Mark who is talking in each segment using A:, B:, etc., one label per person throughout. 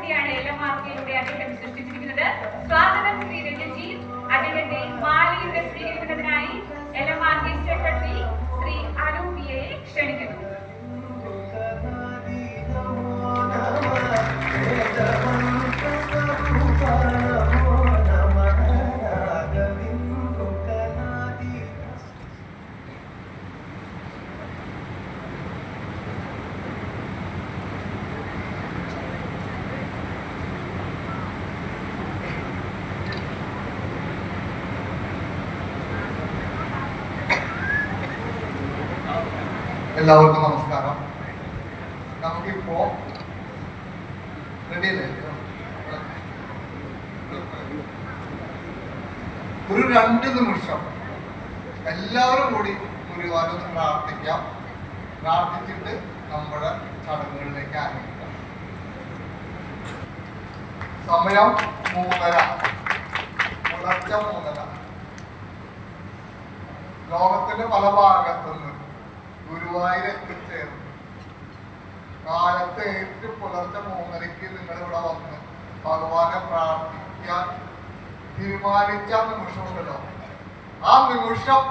A: കൂടിയാണ് LMRKയുടെ അദ്ദേഹം സൃഷ്ടിച്ചിരിക്കുന്നത്. സ്വാഗതം ശ്രീ രഞ്ജി. അദ്ദേഹത്തെ മാലയുടെ സ്വീകരിക്കുന്നതിനായി LMRK സെക്രട്ടറി ശ്രീ അനൂപിയെ ക്ഷണിക്കുന്നു.
B: എല്ലാവർക്കും നമസ്കാരം. നമുക്കിപ്പോ റെഡിയല്ലേ? ഒരു 2 നിമിഷം എല്ലാവരും കൂടി ഗുരുവായൂരൊന്ന് പ്രാർത്ഥിക്കാം. പ്രാർത്ഥിച്ചിട്ട് നമ്മുടെ ചടങ്ങുകളിലേക്ക് ആരംഭിക്കാം. സമയം 3:30, പുലർച്ചെ 3:30. ലോകത്തിന്റെ പല ഭാഗത്തുനിന്ന് ഗുരുവായൂർ എത്തിച്ചേർന്നു. കാലത്ത് പുലർച്ചെ 3:30 നിങ്ങൾ ഇവിടെ വന്ന് ഭഗവാനെ പ്രാർത്ഥിക്കാൻ തീരുമാനിച്ച നിമിഷമുണ്ടല്ലോ, ആ നിമിഷം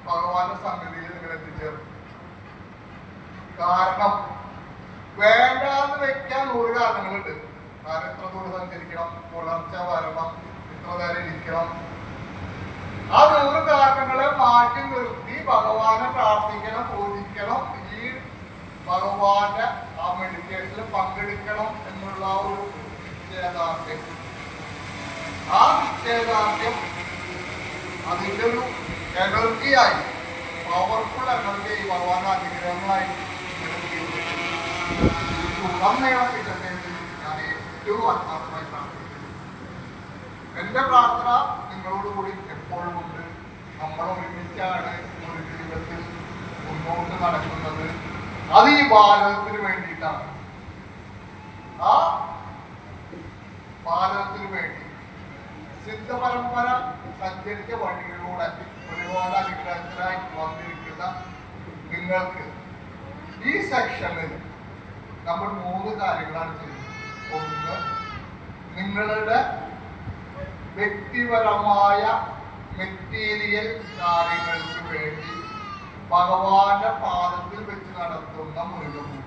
B: ഭഗവാന്റെ സന്നിധിയിൽ നിങ്ങൾ എത്തിച്ചേർന്നു. കാരണം വേണ്ടാന്ന് വെക്കാൻ 100 കാരണങ്ങളുണ്ട്. കാരണം ഇത്ര ദൂരം സഞ്ചരിക്കണം, പുലർച്ചെ വരണം, ഇത്ര നേരം ഇരിക്കണം. ആ 100 കാരണങ്ങളെ മാറ്റി നിർത്തി ഭഗവാനെ പ്രാർത്ഥിക്കണം, പൂജിക്കണം, ഈ ഭഗവാന്റെ ആ മെഡിറ്റേഷനിൽ പങ്കെടുക്കണം എന്നുള്ള ഒരു നിശ്ചയദാർഢ്യം. ആ നിശ്ചയദാർഢ്യം അതിൻ്റെ ഒരു എനർജിയായി, പവർഫുൾ എനർജിയായി, ഭഗവാന്റെ അനുഗ്രഹങ്ങളായി ഞാൻ ഏറ്റവും ആത്മാർത്ഥമായി പ്രാർത്ഥിക്കുന്നു. എന്റെ പ്രാർത്ഥന നിങ്ങളോടുകൂടി എപ്പോഴും ഉണ്ട്. നമ്മൾ ഒരുമിച്ചാണ് ഒരു ജീവിതത്തിൽ മുന്നോട്ട് നടക്കുന്നത്. അത് ഈ ഭാരതത്തിന് വേണ്ടിയിട്ടാണ്. ആ ഭാരതത്തിന് വേണ്ടി സിദ്ധ പരമ്പര സഞ്ചരിച്ച വഴികളിലൂടെ ഒരുപാട് അനുഗ്രഹത്തിനായി വന്നിരിക്കുന്ന നിങ്ങൾക്ക് ഈ സെക്ഷനിൽ നമ്മൾ 3 കാര്യങ്ങളാണ് ചെയ്യുന്നത്. ഒന്ന്, നിങ്ങളുടെ വ്യക്തിപരമായ മെറ്റീരിയൽ കാര്യങ്ങൾക്ക് വേണ്ടി ഭഗവാന്റെ പാദത്തിൽ വെച്ച് നടത്തുന്ന മുരുകപൂജ.